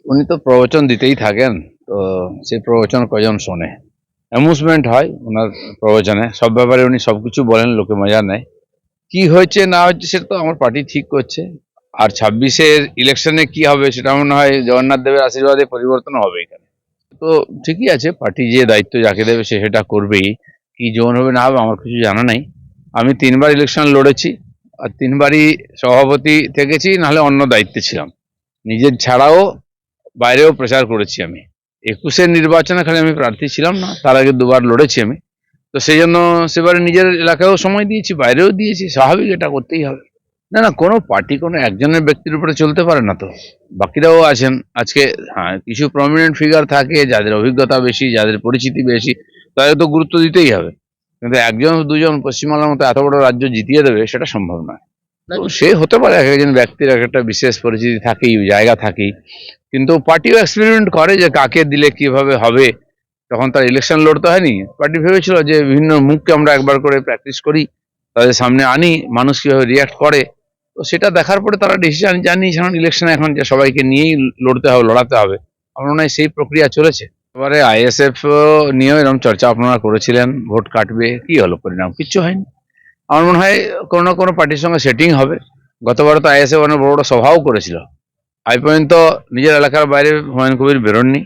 উনি তো প্রবচন দিতেই থাকেন। তো সেই প্রবচন কজন শোনে? অ্যামুজমেন্ট হয় ওনার প্রবচনে, সব ব্যাপারে উনি সবকিছু বলেন, লোকে মজা নেয়। কি হয়েছে না হচ্ছে সেটা তো আমার পার্টি ঠিক করছে। আর 26-এর ইলেকশনে কি হবে সেটা মনে হয় জগন্নাথ দেবের আশীর্বাদে পরিবর্তন হবে এখানে। তো ঠিকই আছে, পার্টি যে দায়িত্ব যাকে দেবে সে সেটা করবেই। কি জোন হবে না হবে আমার কিছু জানা নাই। আমি 3বার ইলেকশন লড়েছি, আর 3বারই সভাপতি থেকেছি, নাহলে অন্য দায়িত্বে ছিলাম। নিজের ছাড়াও বাইরেও প্রচার করেছি আমি। 21-এর নির্বাচনে খালি আমি প্রার্থী ছিলাম না, তার আগে 2বার লড়েছি আমি। তো সেই জন্য সেবারে নিজের এলাকায়ও সময় দিয়েছি, বাইরেও দিয়েছি, স্বাভাবিক, এটা করতেই হবে। না না, কোনো পার্টি কোনো একজনের ব্যক্তির উপরে চলতে পারে না তো, বাকিরাও আছেন। আজকে হ্যাঁ, কিছু প্রমিনেন্ট ফিগার থাকে যাদের অভিজ্ঞতা বেশি, যাদের পরিচিতি বেশি, তাদের তো গুরুত্ব দিতেই হবে। কিন্তু একজন দুজন পশ্চিমবাংলার মতো এত বড় রাজ্য জিতিয়ে দেবে সেটা সম্ভব নয়। তো সে হতে পারে, এক একজন ব্যক্তির এক একটা বিশেষ পরিচিতি থাকেই, জায়গা থাকেই। কিন্তু পার্টিও এক্সপেরিমেন্ট করে যে কাকে দিলে কিভাবে হবে। তখন তার ইলেকশন লড়তে হয়নি, পার্টি ভেবেছিল যে বিভিন্ন মুখকে আমরা একবার করে প্র্যাকটিস করি, তাদের সামনে আনি, মানুষ কিভাবে রিয়াক্ট করে। তো সেটা দেখার পরে তারা ডিসিশন জানিয়েছে এখন ইলেকশনে এখন যে সবাইকে নিয়েই লড়তে হবে, লড়াতে হবে। আমার মনে হয় সেই প্রক্রিয়া চলেছে। এবারে আইএসএফ নিয়েও এরকম চর্চা আপনারা করেছিলেন, ভোট কাটবে, কি হলো পরিণাম? কিচ্ছু হয়নি। আমার মনে হয় কোনো না কোনো পার্টির সঙ্গে সেটিং হবে। গতবার তো আইএসএফ অনেক বড় বড় সভাও করেছিল, আজ পর্যন্ত নিজের এলাকার বাইরে হুমায়ুন কবির বেরোননি।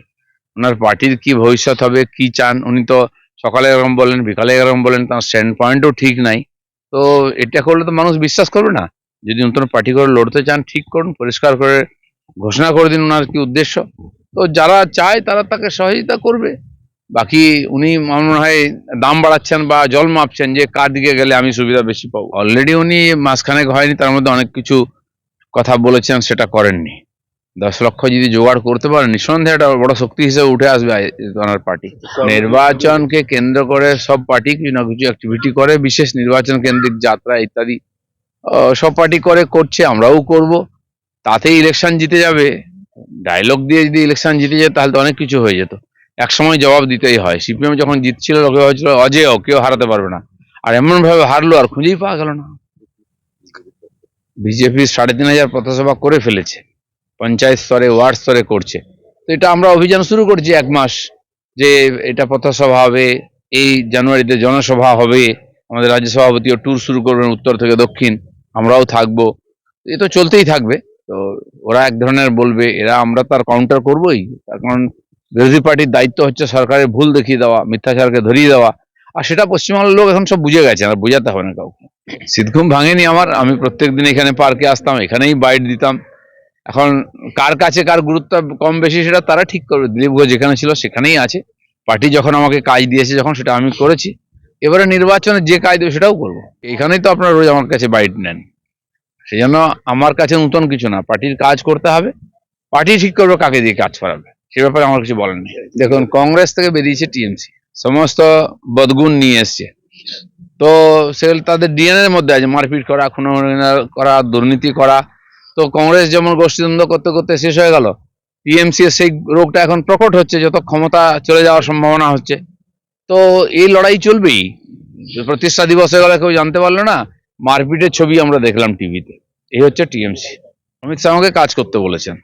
ওনার পার্টির কি ভবিষ্যৎ হবে, কি চান, উনি তো সকালে এরকম বলেন, বিকালে এরকম বলেন, তার স্ট্যান্ড পয়েন্টও ঠিক নাই। তো এটা করলে তো মানুষ বিশ্বাস করবে না। যদি নতুন পার্টি করে লড়তে চান, ঠিক করুন, পরিষ্কার করে ঘোষণা করে দিন ওনার কি উদ্দেশ্য। তো যারা চায় তারা তাকে সহযোগিতা করবে। বাকি উনি আমার মনে হয় দাম বাড়াচ্ছেন বা জল মাপছেন যে কার দিকে গেলে আমি সুবিধা বেশি পাবো। অলরেডি উনি মাসখানেক হয়নি, তার মধ্যে অনেক কিছু কথা বলেছেন, সেটা করেননি। 10 লক্ষ যদি জোগাড় করতে পারেন, নিঃসন্দেহে একটা বড় শক্তি হিসেবে উঠে আসবে ওনার পার্টি। নির্বাচনকে কেন্দ্র করে সব পার্টি কিছু না কিছু অ্যাক্টিভিটি করে, বিশেষ নির্বাচন কেন্দ্রিক যাত্রা ইত্যাদি সব পার্টি করছে, আমরাও করব। তাতেই ইলেকশন জিতে যাবে? ডায়লগ দিয়ে যদি ইলেকশন জিতে যেত তাহলে তো অনেক কিছু হয়ে যেত। এক সময় জবাব দিতেই হয়। সিপিএম যখন জিতছিল লোকে ভাবছিল অজেয়, কেউ হারাতে পারবে না, আর এমন ভাবে হারলো আর খুঁজেই পাওয়া গেল না। বিজেপি 3,500 পথসভা করে ফেলেছে, পঞ্চায়েত স্তরে, ওয়ার্ড স্তরে করছে। তো এটা আমরা অভিযান শুরু করছি 1 মাস, যে এটা পথসভা হবে, এই জানুয়ারিতে জনসভা হবে, আমাদের রাজ্য সভাপতিও ট্যুর শুরু করবেন উত্তর থেকে দক্ষিণ, আমরাও থাকবো। এ তো চলতেই থাকবে। তো ওরা এক ধরনের বলবে, আমরা তার কাউন্টার করবোই। তার কারণ বিরোধী পার্টির দায়িত্ব হচ্ছে সরকারের ভুল দেখিয়ে দেওয়া, মিথ্যাচারকে ধরিয়ে দেওয়া। আর সেটা পশ্চিমবাংলার লোক এখন সব বুঝে গেছে, আর বোঝাতে হবে না কাউকে। শীতঘুম ভাঙেনি আমার, আমি প্রত্যেকদিন এখানে পার্কে আসতাম, এখানেই বাইট দিতাম। এখন কার কাছে কার গুরুত্ব কম বেশি সেটা তারা ঠিক করবে। দিলীপ ঘোষ যেখানে ছিল সেখানেই আছে। পার্টি যখন আমাকে কাজ দিয়েছে যখন, সেটা আমি করেছি। এবারে নির্বাচনে যে কাজ দেবে সেটাও করবো। এখানেই তো আপনারা রোজ আমার কাছে বাইট নেন। সেই জন্য আমার কাছে নতুন কিছু না, পার্টির কাজ করতে হবে, পার্টি ঠিক করবে কাকে দিয়ে কাজ করাবে, সে ব্যাপারে আমার কিছু বলার নেই। দেখুন, কংগ্রেস থেকে বেরিয়েছে টিএমসি, সমস্ত বদগুণ নিয়ে এসছে। তো সেগুলো তাদের ডিএনএ এর মধ্যে আছে, মারপিট করা, খুন করা, দুর্নীতি করা। তো কংগ্রেস যেমন গোষ্ঠীদ্বন্দ্ব করতে করতে শেষ হয়ে গেল, টিএমসি এর সেই রোগটা এখন প্রকট হচ্ছে, যত ক্ষমতা চলে যাওয়ার সম্ভাবনা হচ্ছে। তো এই লড়াই চলবেই। প্রতিষ্ঠা দিবস হয়ে গেলে কেউ জানতে পারলো না, মারপিটের ছবি আমরা দেখলাম টিভিতে। এই হচ্ছে টিএমসি। অমিত শাহ আমাকে কাজ করতে বলেছেন।